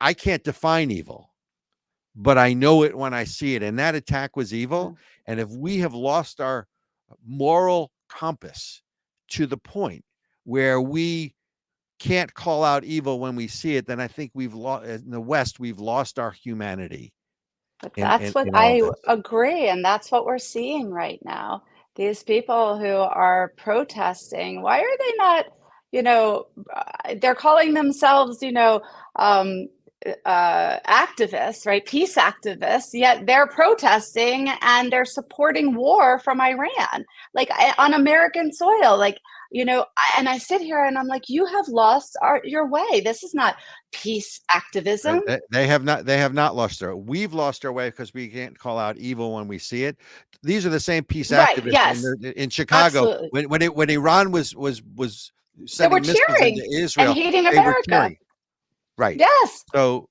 S1: I can't define evil, but I know it when I see it. And that attack was evil. And if we have lost our moral compass to the point where we can't call out evil when we see it, then I think we've lost in the West, we've lost our humanity.
S2: But that's what I agree. And that's what we're seeing right now. These people who are protesting, why are they not, they're calling themselves, activists, right? Peace activists, yet they're protesting and they're supporting war from Iran, like on American soil. Like, and I sit here and I'm like, you have lost your way. This is not peace activism.
S1: They have not lost we've lost our way because we can't call out evil when we see it. These are the same peace activists
S2: yes,
S1: in Chicago when Iran was sending missiles into Israel
S2: and hating America.
S1: Right.
S2: Yes.
S1: So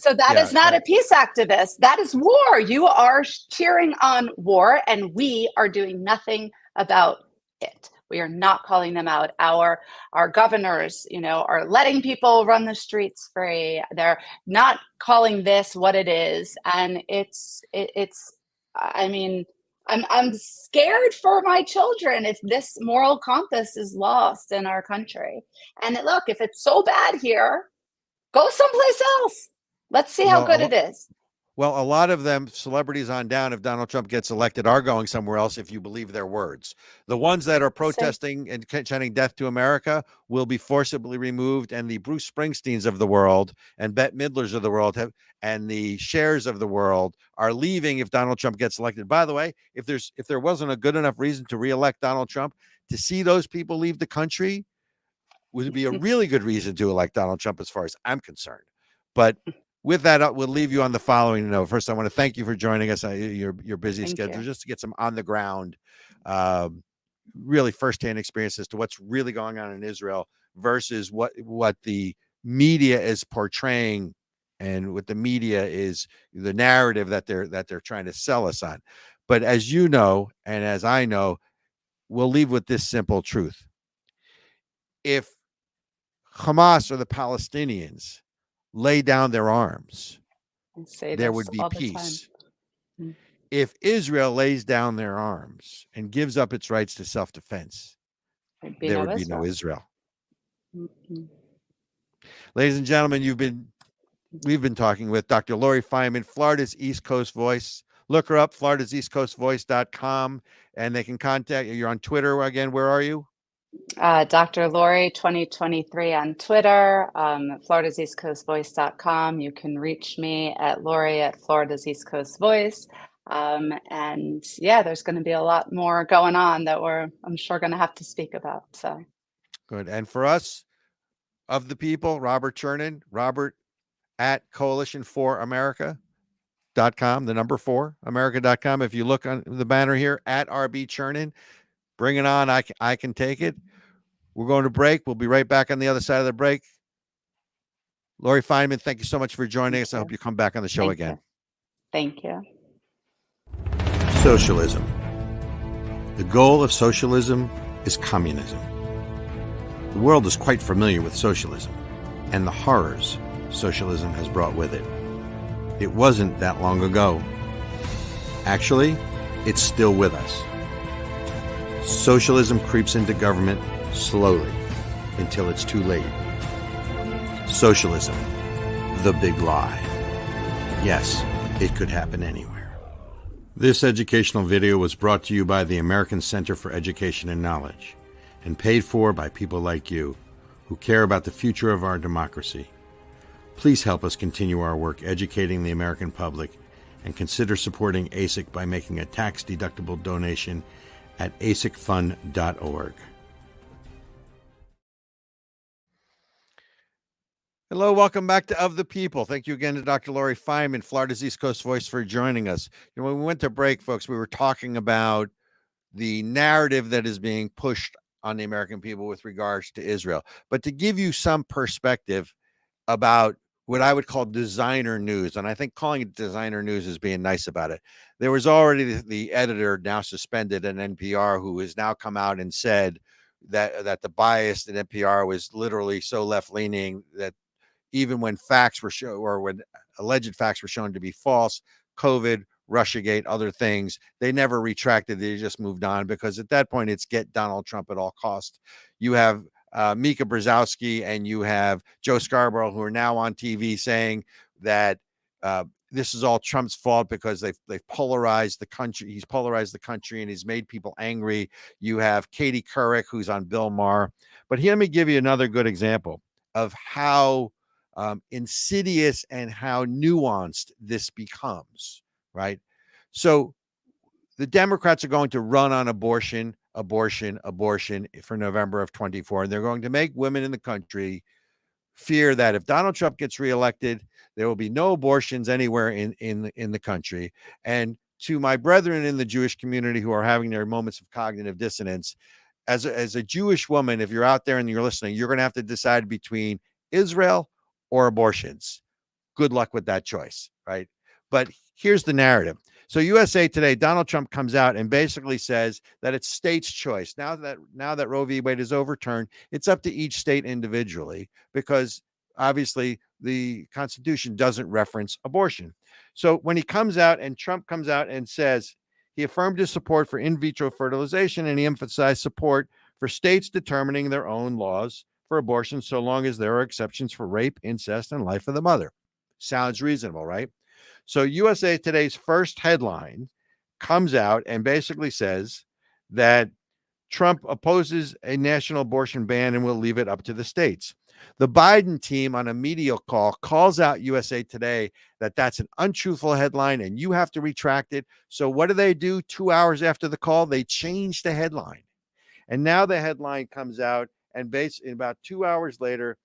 S2: that is not a peace activist. That is war. You are cheering on war, and we are doing nothing about it. We are not calling them out. Our governors, are letting people run the streets free. They're not calling this what it is, and it's. I mean, I'm scared for my children if this moral compass is lost in our country. And look, if it's so bad here, go someplace else. Let's see how good it is.
S1: Well, a lot of them, celebrities on down, if Donald Trump gets elected, are going somewhere else if you believe their words. The ones that are protesting and chanting death to America will be forcibly removed, and the Bruce Springsteens of the world and Bette Midlers of the world and the Chers of the world are leaving if Donald Trump gets elected. By the way, if there wasn't a good enough reason to reelect Donald Trump, to see those people leave the country would be a really good reason to elect Donald Trump as far as I'm concerned. But with that, we'll leave you on the following note. First, I want to thank you for joining us. Your busy schedule, just to get some on the ground, really firsthand experience as to what's really going on in Israel versus what the media is portraying, and what the media is the narrative that they're trying to sell us on. But as you know, and as I know, we'll leave with this simple truth: if Hamas or the Palestinians lay down their arms, there would be peace. If Israel lays down their arms and gives up its rights to self-defense, there would be no Israel. Ladies and gentlemen, we've been talking with Dr. Lori Fineman, Florida's East Coast Voice. Look her up, floridasEastCoastVoice.com, and they can contact you. You're on Twitter again. Where are you?
S2: Dr. Lori 2023 on Twitter, floridasEastCoastVoice.com. You can reach me at Lori at Florida's East Coast Voice. And yeah, there's going to be a lot more going on that I'm sure going to have to speak about. So
S1: good. And for us, of the people, Robert Chernin, Robert at coalition4america.com, the number 4 America.com. If you look on the banner here at RB Chernin, bring it on. I can take it. We're going to break. We'll be right back on the other side of the break. Lori Fineman, thank you so much for joining us. I hope you come back on the show again.
S2: Thank you.
S3: Socialism. The goal of socialism is communism. The world is quite familiar with socialism and the horrors socialism has brought with it. It wasn't that long ago. Actually, it's still with us. Socialism creeps into government slowly until it's too late. Socialism, the big lie. Yes, it could happen anywhere. This educational video was brought to you by the American Center for Education and Knowledge and paid for by people like you who care about the future of our democracy. Please help us continue our work educating the American public and consider supporting ASIC by making a tax-deductible donation at asicfund.org.
S1: Hello, welcome back to Of the People. Thank you again to Dr. Lori Fineman, Florida's East Coast Voice, for joining us. When we went to break, folks, we were talking about the narrative that is being pushed on the American people with regards to Israel. But to give you some perspective about what I would call designer news, and I think calling it designer news is being nice about it. There was already the editor, now suspended at NPR, who has now come out and said that the bias at NPR was literally so left-leaning that even when facts were shown, or when alleged facts were shown to be false, COVID, Russiagate, other things, they never retracted. They just moved on, because at that point it's get Donald Trump at all costs. You have Mika Brzezinski and you have Joe Scarborough, who are now on TV saying that this is all Trump's fault because they've polarized the country. He's polarized the country and he's made people angry. You have Katie Couric, who's on Bill Maher. But here, let me give you another good example of how insidious and how nuanced this becomes, right? So the Democrats are going to run on abortion for November of 24. And they're going to make women in the country fear that if Donald Trump gets reelected, there will be no abortions anywhere in the country. And to my brethren in the Jewish community who are having their moments of cognitive dissonance, as a Jewish woman, if you're out there and you're listening, you're going to have to decide between Israel or abortions. Good luck with that choice, right? But here's the narrative. So USA Today, Donald Trump comes out and basically says that it's states' choice. Now that Roe v. Wade is overturned, it's up to each state individually, because obviously the Constitution doesn't reference abortion. So when he comes out and Trump comes out and says he affirmed his support for in vitro fertilization, and he emphasized support for states determining their own laws for abortion, so long as there are exceptions for rape, incest, and life of the mother. Sounds reasonable, right? So USA Today's first headline comes out and basically says that Trump opposes a national abortion ban and will leave it up to the states. The Biden team on a media call calls out USA Today that that's an untruthful headline and you have to retract it. So what do? 2 hours after the call, they change the headline. And now the headline comes out, and about 2 hours later,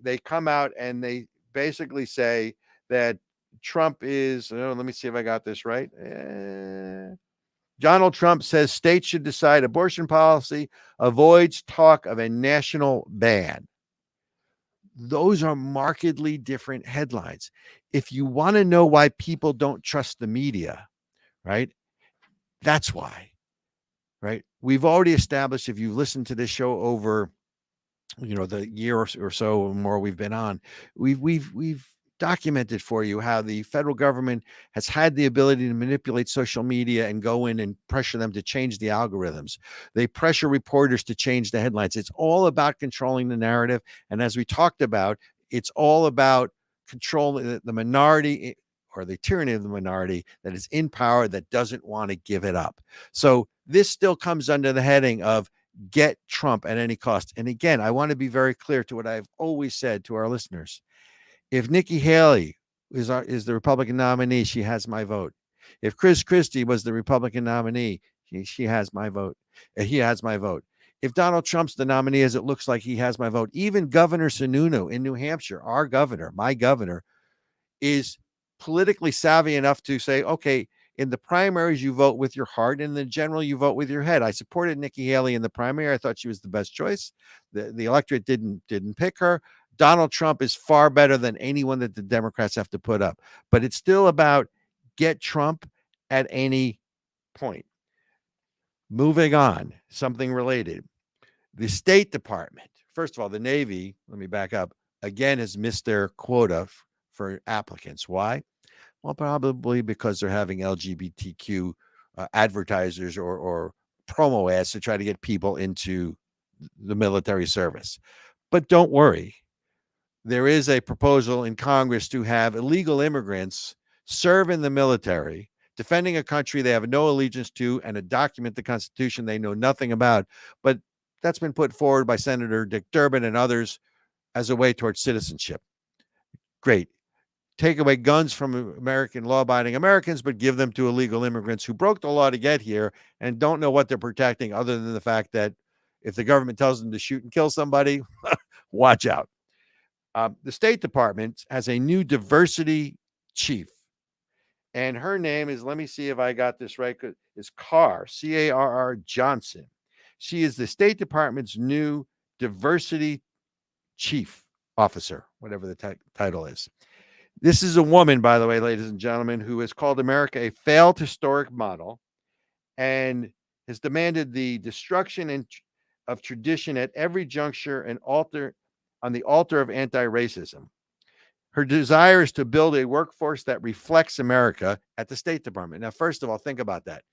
S1: they come out and they basically say that Trump is, let me see if I got this right. Donald Trump says states should decide abortion policy, avoids talk of a national ban. Those are markedly different headlines. If you want to know why people don't trust the media, right? That's why, right? We've already established, if you've listened to this show over, the year or so or more we've been on, we've documented for you how the federal government has had the ability to manipulate social media and go in and pressure them to change the algorithms. They pressure reporters to change the headlines. It's all about controlling the narrative. And as we talked about, it's all about controlling the minority, or the tyranny of the minority that is in power, that doesn't want to give it up. So this still comes under the heading of get Trump at any cost. And again, I want to be very clear to what I've always said to our listeners. If Nikki Haley is the Republican nominee, she has my vote. If Chris Christie was the Republican nominee, she has my vote. He has my vote. If Donald Trump's the nominee, as it looks like, he has my vote. Even Governor Sununu in New Hampshire, our governor, my governor, is politically savvy enough to say, okay, in the primaries, you vote with your heart. In the general, you vote with your head. I supported Nikki Haley in the primary. I thought she was the best choice. The electorate didn't pick her. Donald Trump is far better than anyone that the Democrats have to put up. But it's still about get Trump at any point. Moving on, something related. The State Department, first of all, the Navy, let me back up, again has missed their quota for applicants. Why? Well, probably because they're having LGBTQ advertisers or promo ads to try to get people into the military service. But don't worry. There is a proposal in Congress to have illegal immigrants serve in the military, defending a country they have no allegiance to, and to document the Constitution they know nothing about. But that's been put forward by Senator Dick Durbin and others as a way towards citizenship. Great. Take away guns from American law-abiding Americans, but give them to illegal immigrants who broke the law to get here and don't know what they're protecting, other than the fact that if the government tells them to shoot and kill somebody, watch out. The State Department has a new diversity chief, and her name is, let me see if I got this right, is Carr, C-A-R-R Johnson. She is the State Department's new diversity chief officer, whatever the title is. This is a woman, by the way, ladies and gentlemen, who has called America a failed historic model and has demanded the destruction of tradition at every juncture and on the altar of anti-racism. Her desire is to build a workforce that reflects America at the State Department. Now, first of all, think about that.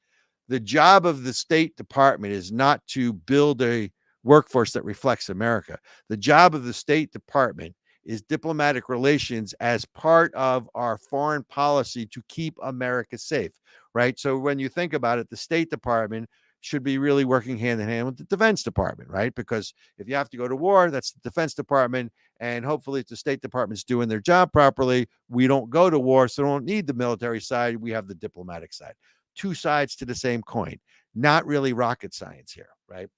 S1: The job of the State Department is not to build a workforce that reflects America. The job of the State Department is diplomatic relations as part of our foreign policy to keep America safe, right? So when you think about it, the State Department should be really working hand in hand with the Defense Department, right? Because if you have to go to war, that's the Defense Department. And hopefully, if the State Department's doing their job properly, we don't go to war. So we don't need the military side. We have the diplomatic side. Two sides to the same coin. Not really rocket science here, right?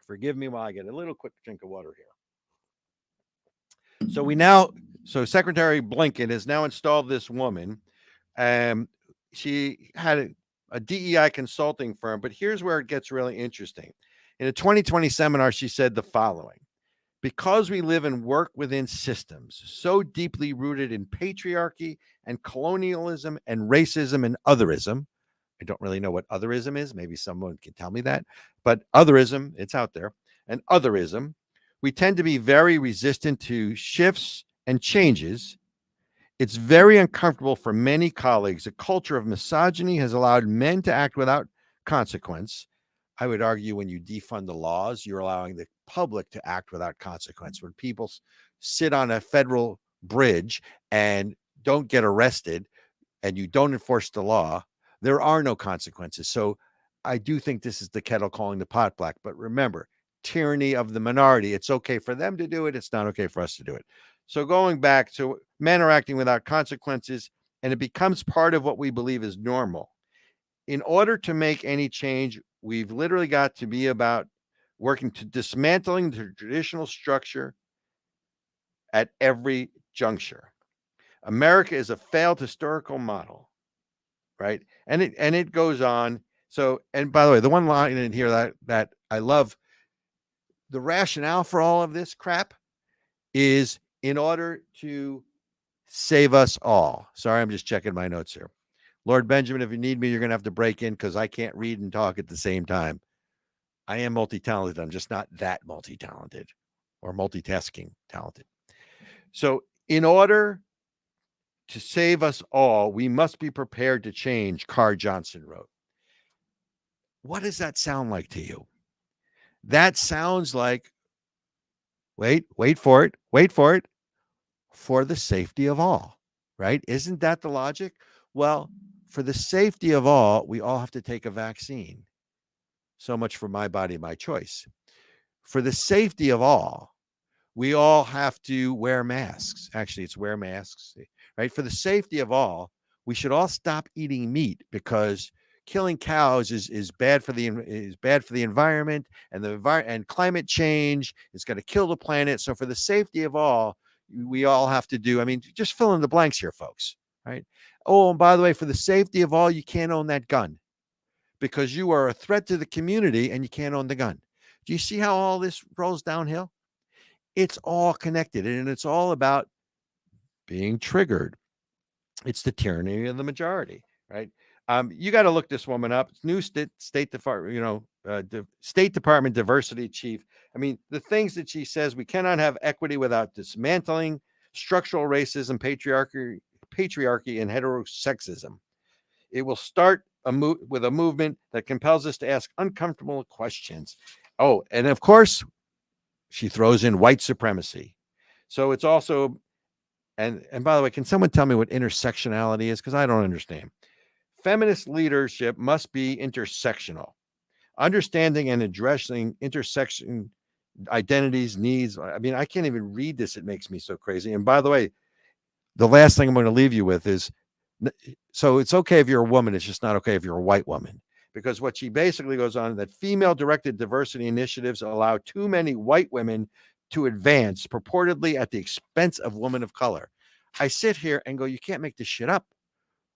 S1: Forgive me while I get a little quick drink of water here. So Secretary Blinken has now installed this woman. She had a DEI consulting firm, but here's where it gets really interesting. In a 2020 seminar, she said the following: because we live and work within systems so deeply rooted in patriarchy and colonialism and racism and otherism. I don't really know what otherism is. Maybe someone can tell me that. But otherism, it's out there. And otherism, we tend to be very resistant to shifts and changes. It's very uncomfortable for many colleagues. A culture of misogyny has allowed men to act without consequence. I would argue when you defund the laws, you're allowing the public to act without consequence. When people sit on a federal bridge and don't get arrested and you don't enforce the law, there are no consequences. So I do think this is the kettle calling the pot black. But remember, tyranny of the minority. It's okay for them to do it. It's not okay for us to do it. So going back to men are acting without consequences, and it becomes part of what we believe is normal. In order to make any change, we've literally got to be about working to dismantling the traditional structure at every juncture. America is a failed historical model, right? And it goes on. So, and by the way, the one line in here that I love, the rationale for all of this crap is in order to save us all. Sorry, I'm just checking my notes here. Lord Benjamin, if you need me, you're going to have to break in because I can't read and talk at the same time. I am multi-talented. I'm just not that multi-talented or multitasking talented. So in order to save us all, we must be prepared to change, Carr Johnson wrote. What does that sound like to you? That sounds like, wait for it, for the safety of all, right? Isn't that the logic? Well, for the safety of all, we all have to take a vaccine. So much for my body, my choice. For the safety of all, we all have to wear masks. Actually, it's wear masks, right? For the safety of all, we should all stop eating meat because killing cows is bad for the environment, and climate change is going to kill the planet. So for the safety of all, we all have to do. I mean, just fill in the blanks here, folks. Right? Oh, and by the way, for the safety of all, you can't own that gun because you are a threat to the community and you can't own the gun. Do you see how all this rolls downhill? It's all connected, and it's all about being triggered. It's the tyranny of the majority, right? You got to look this woman up. New State Department, State Department diversity chief. I mean, the things that she says: we cannot have equity without dismantling structural racism, patriarchy, and heterosexism. It will start with a movement that compels us to ask uncomfortable questions. Oh, and of course, she throws in white supremacy. So it's also, and by the way, can someone tell me what intersectionality is? Because I don't understand. Feminist leadership must be intersectional. Understanding and addressing intersection identities, needs. I mean, I can't even read this. It makes me so crazy. And by the way, the last thing I'm going to leave you with is, so it's okay if you're a woman. It's just not okay if you're a white woman. Because what she basically goes on that female-directed diversity initiatives allow too many white women to advance purportedly at the expense of women of color. I sit here and go, you can't make this shit up,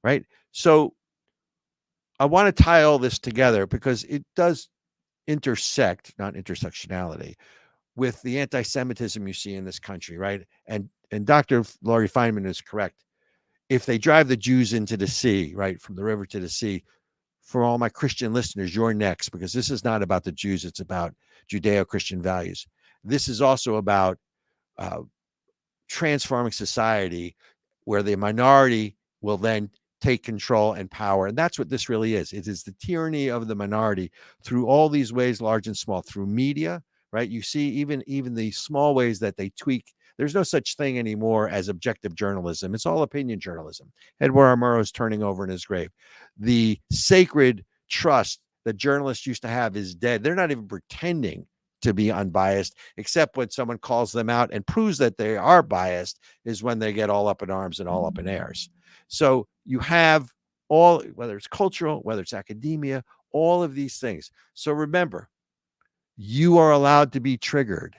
S1: right? So I want to tie all this together because it does intersect, not intersectionality, with the anti-Semitism you see in this country, right? And Dr. Laurie Fineman is correct. If they drive the Jews into the sea, right, from the river to the sea, for all my Christian listeners, you're next, because this is not about the Jews. It's about Judeo-Christian values. This is also about transforming society where the minority will then take control and power. And that's what this really is. It is the tyranny of the minority through all these ways, large and small, through media, right? You see even the small ways that they tweak. There's no such thing anymore as objective journalism. It's all opinion journalism. Edward R. Murrow's turning over in his grave. The sacred trust that journalists used to have is dead. They're not even pretending to be unbiased, except when someone calls them out and proves that they are biased is when they get all up in arms and all up in airs. So you have all, whether it's cultural, whether it's academia, all of these things. So remember, you are allowed to be triggered.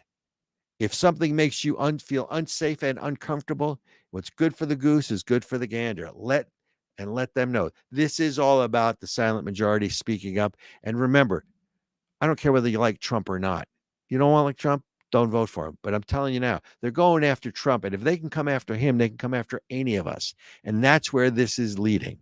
S1: If something makes you feel unsafe and uncomfortable, what's good for the goose is good for the gander. Let them know. This is all about the silent majority speaking up. And remember, I don't care whether you like Trump or not. You don't want to like Trump, don't vote for him. But I'm telling you now, they're going after Trump. And if they can come after him, they can come after any of us. And that's where this is leading.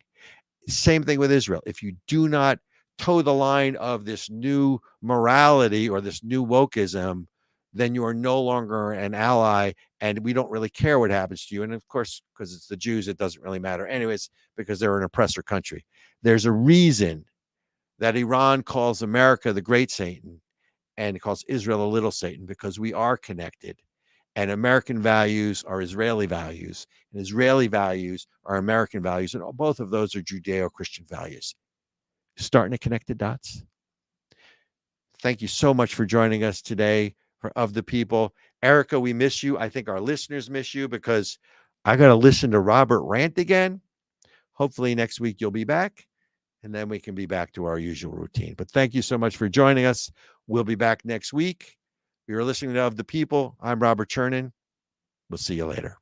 S1: Same thing with Israel. If you do not toe the line of this new morality or this new wokeism, then you are no longer an ally, and we don't really care what happens to you. And of course, because it's the Jews, it doesn't really matter anyways, because they're an oppressor country. There's a reason that Iran calls America the great Satan and calls Israel a little Satan, because we are connected. And American values are Israeli values, and Israeli values are American values, and both of those are Judeo-Christian values. Starting to connect the dots? Thank you so much for joining us today for Of the People. Ericka, we miss you. I think our listeners miss you, because I got to listen to Robert rant again. Hopefully next week you'll be back, and then we can be back to our usual routine. But thank you so much for joining us. We'll be back next week. You're listening to Of the People. I'm Robert Chernin. We'll see you later.